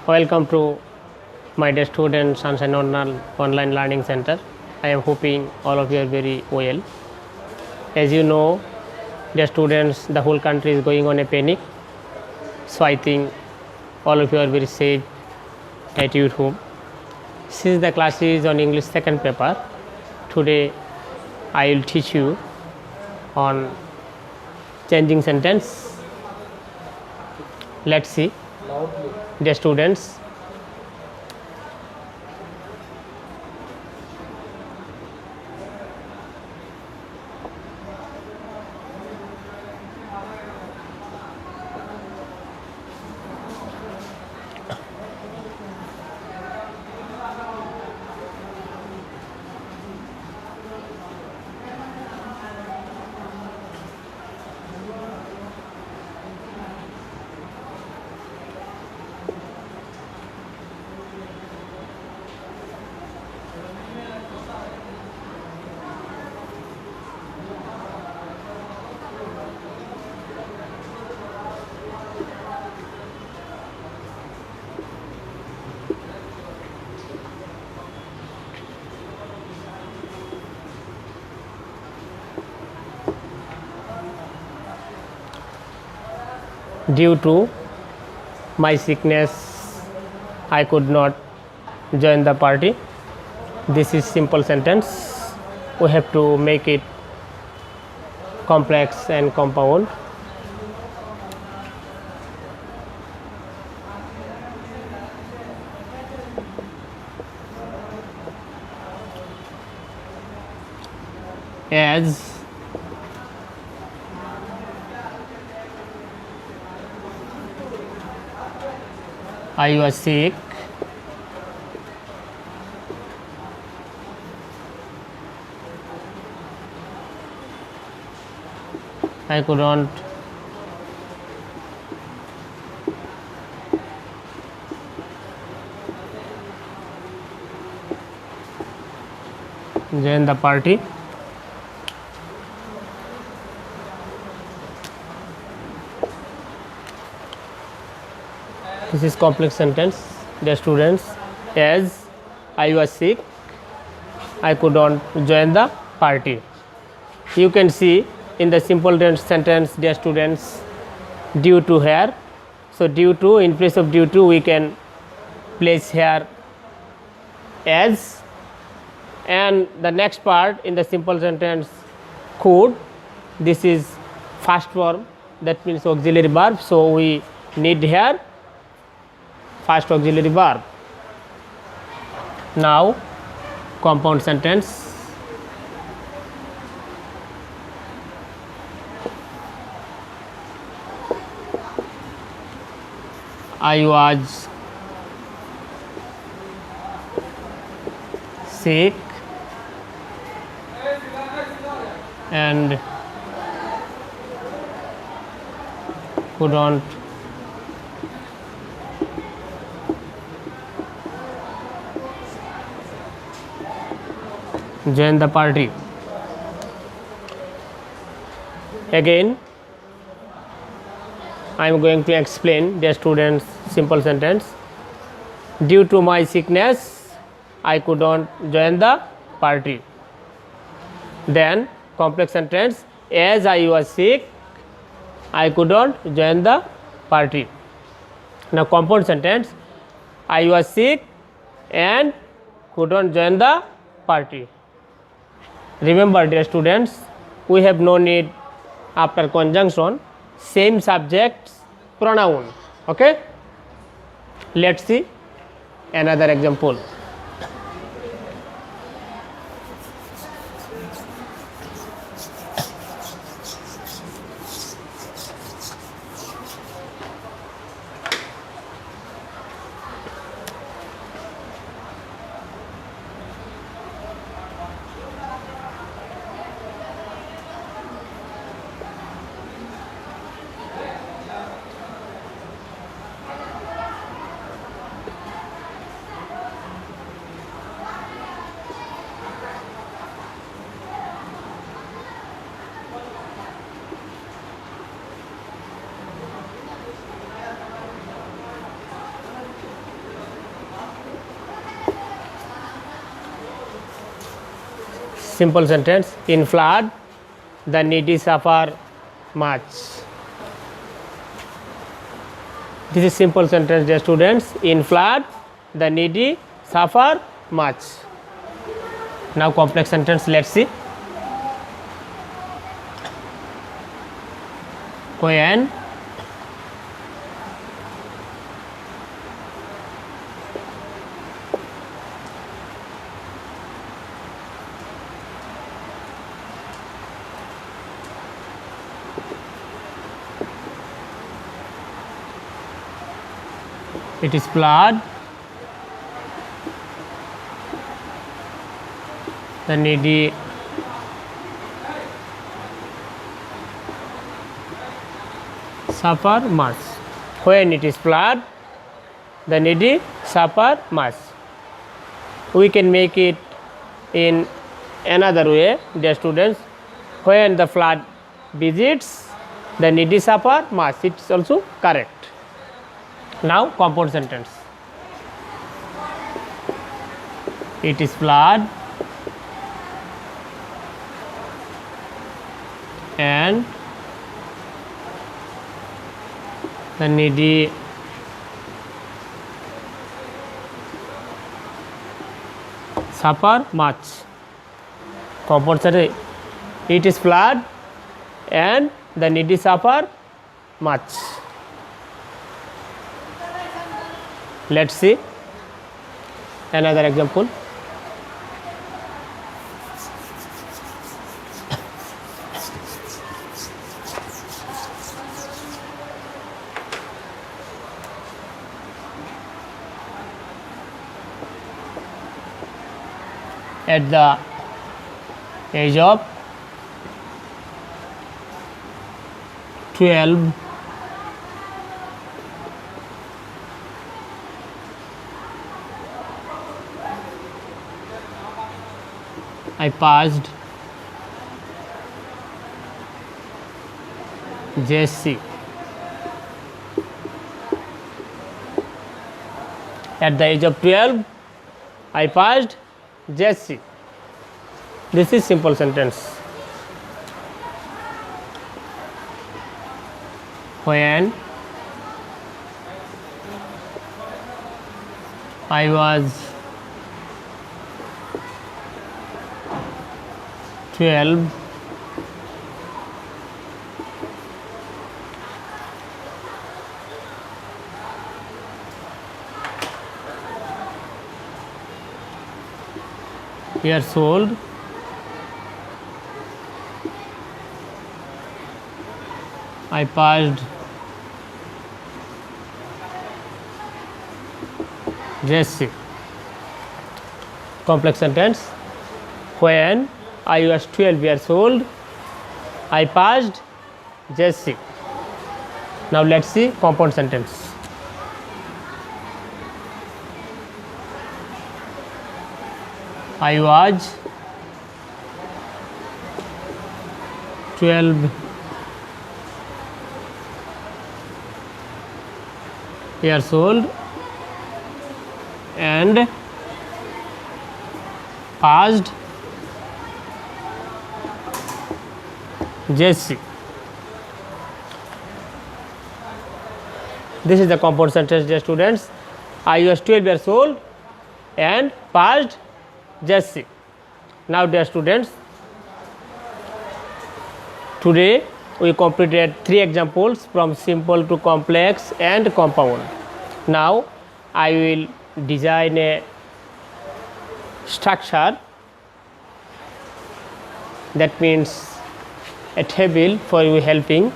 Welcome to my dear students, Sunshine Online Learning Center. I am hoping all of you are very well. As you know, dear students, the whole country is going on a panic. So I think all of you are very safe at your home. Since the class is on English second paper, today I will teach you on changing sentence. Let's see, dear students. Due to my sickness, I could not join the party. This is simple sentence. We have to make it complex and compound. As I was sick, I couldn't join the party. This is complex sentence, dear students. As I was sick, I couldn't join the party. You can see in the simple sentence, dear students, due to here. So due to, in place of due to, we can place here as, and the next part in the simple sentence, could. This is first form, that means auxiliary verb. So we need here first auxiliary verb. Now compound sentence. I was sick and couldn't join the party. Again, I am going to explain, dear students, simple sentence. Due to my sickness, I couldn't join the party. Then complex sentence, as I was sick, I couldn't join the party. Now compound sentence, I was sick and couldn't join the party. Remember, dear students, we have no need after conjunction, same subjects, pronoun. Okay? Let's see another example. simple sentence. In flood the needy suffer much. This is simple sentence, dear students. In flood the needy suffer much. Now complex sentence, let's see. When it is flood the needy suffer much. When it is flood the needy suffer much. We can make it in another way, dear students. When the flood visits the needy suffer much. It is also correct. Now compound sentence. It is flood and the needy suffer much. Compound sentence. It is flood and the needy suffer much. Let's see another example. At the age of 12, I passed JSC. At the age of 12, I passed JSC. This is simple sentence. When I was 12, years old, I passed JSC. Complex sentence. When I was 12 years old, I passed JSC. Now let's see compound sentence. I was 12 years old and passed JSC. This is the compound sentence, dear students. I was 12 years old and passed JSC. Now, dear students, today we completed 3 examples from simple to complex and compound. Now, I will design a structure, that means a table for you helping.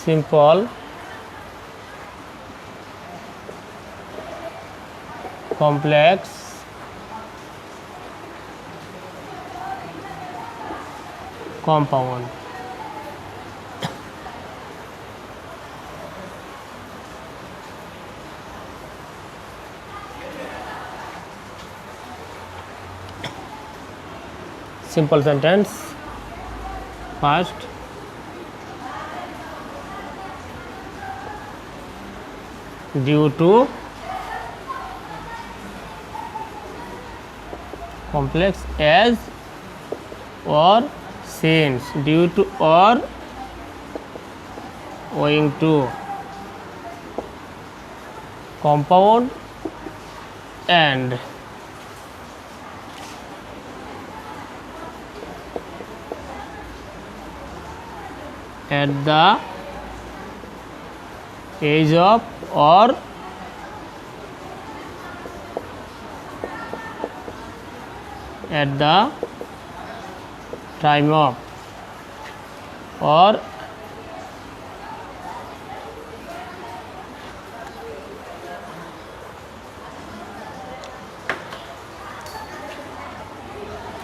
simple complex compound. Simple sentence. First, due to complex as or since, due to or owing to, compound and, at the age of or at the time of or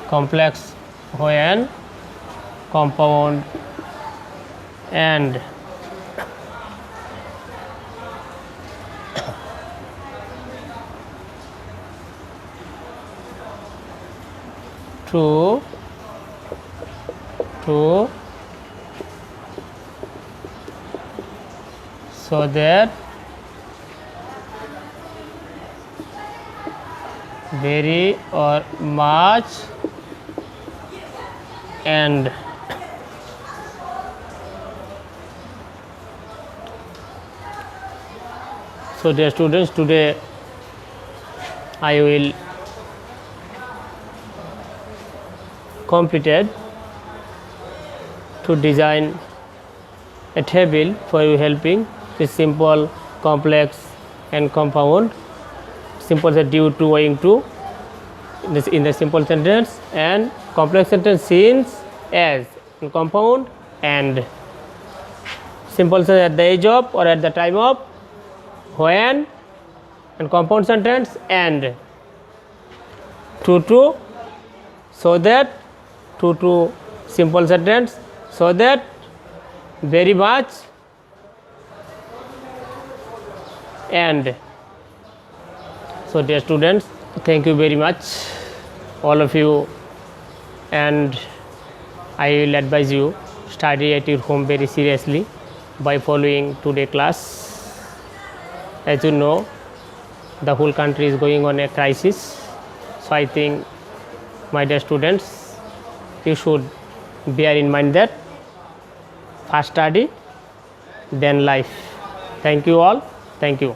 complex when compound and to so that very or much and so dear students, today I will completed to design a table for you helping this simple, complex and compound. Simple is due to, owing to this in the simple sentence, and complex sentence since, as, and compound and. Simple sentence at the age of or at the time of, when, and compound sentence and. To so that, to simple sentence so that, very much and. So dear students, thank you very much all of you, and I will advise you study at your home very seriously by following today class. As you know, the whole country is going on a crisis, so I think, my dear students, you should bear in mind that first study then life. Thank you all. Thank you.